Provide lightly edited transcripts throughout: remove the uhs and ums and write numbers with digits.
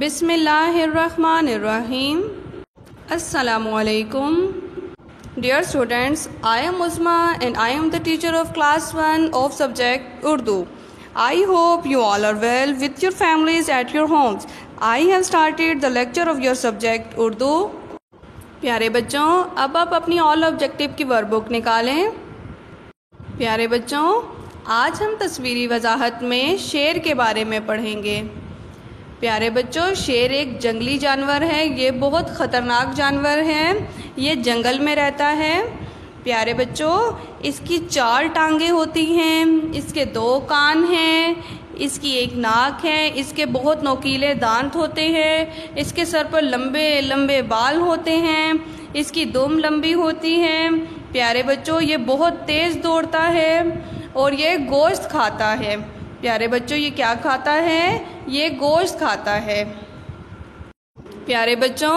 بسم اللہ الرحمن الرحیم. Assalamu alaikum. Dear students, I am Uzma and I am the teacher of class 1 of subject Urdu. I hope you all are well with your families at your homes. I have started the lecture of your subject Urdu. پیارے بچوں، اب آپ اپنی آل objective کی work بک نکالیں. پیارے بچوں، آج ہم تصویری وضاحت میں شیر کے بارے میں پڑھیں گے. پیارے بچوں، شیر ایک جنگلی جانور ہے. یہ بہت خطرناک جانور ہے. یہ جنگل میں رہتا ہے. پیارے بچوں، اس کی 4 ٹانگیں ہوتی ہیں. اس کے 2 کان ہیں. اس کی 1 ناک ہے. اس کے بہت نوکیلے دانت ہوتے ہیں. اس کے سر پر لمبے لمبے بال ہوتے ہیں. اس کی دم لمبی ہوتی ہے. پیارے بچوں، یہ بہت تیز دوڑتا ہے اور یہ گوشت کھاتا ہے. پیارے بچوں، یہ کیا کھاتا ہے؟ یہ گوشت کھاتا ہے. پیارے بچوں،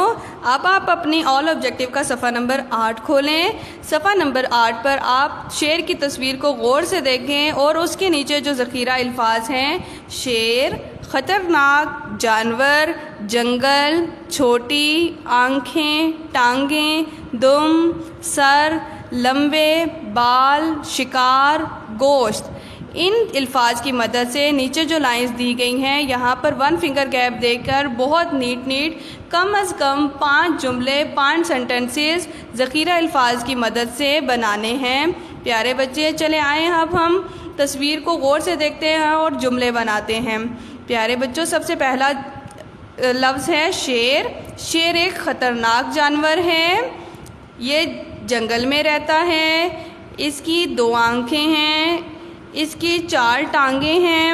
اب آپ اپنی آل آبجیکٹیو کا صفحہ نمبر 8 کھولیں. صفحہ نمبر 8 پر آپ شیر کی تصویر کو غور سے دیکھیں اور اس کے نیچے جو ذخیرہ الفاظ ہیں: شیر، خطرناک، جانور، جنگل، چھوٹی، آنکھیں، ٹانگیں، دم، سر، لمبے بال، شکار، گوشت، ان الفاظ کی مدد سے نیچے جو لائنز دی گئی ہیں یہاں پر 1 فنگر گیپ دے کر بہت نیٹ کم از کم 5 جملے 5 سینٹنسز ذخیرہ الفاظ کی مدد سے بنانے ہیں. پیارے بچے، چلے آئیں اب ہم تصویر کو غور سے دیکھتے ہیں اور جملے بناتے ہیں. پیارے بچوں، سب سے پہلا لفظ ہے شیر. شیر ایک خطرناک جانور ہے. یہ جنگل میں رہتا ہے. اس کی 2 آنکھیں ہیں. اس کی 4 ٹانگیں ہیں.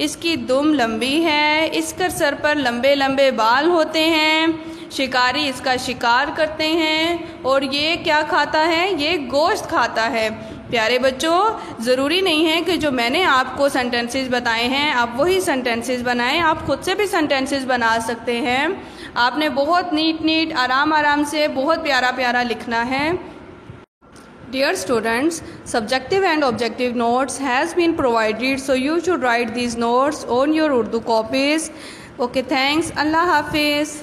اس کی دم لمبی ہے. اس کے سر پر لمبے لمبے بال ہوتے ہیں. شکاری اس کا شکار کرتے ہیں. اور یہ کیا کھاتا ہے؟ یہ گوشت کھاتا ہے. پیارے بچوں، ضروری نہیں ہے کہ جو میں نے آپ کو سینٹنسز بتائے ہیں آپ وہی سینٹنسز بنائیں. آپ خود سے بھی سینٹنسز بنا سکتے ہیں. آپ نے بہت نیٹ آرام سے بہت پیارا لکھنا ہے. Dear students, subjective and objective notes has been provided, so you should write these notes on your Urdu copies. Okay, thanks. Allah Hafiz.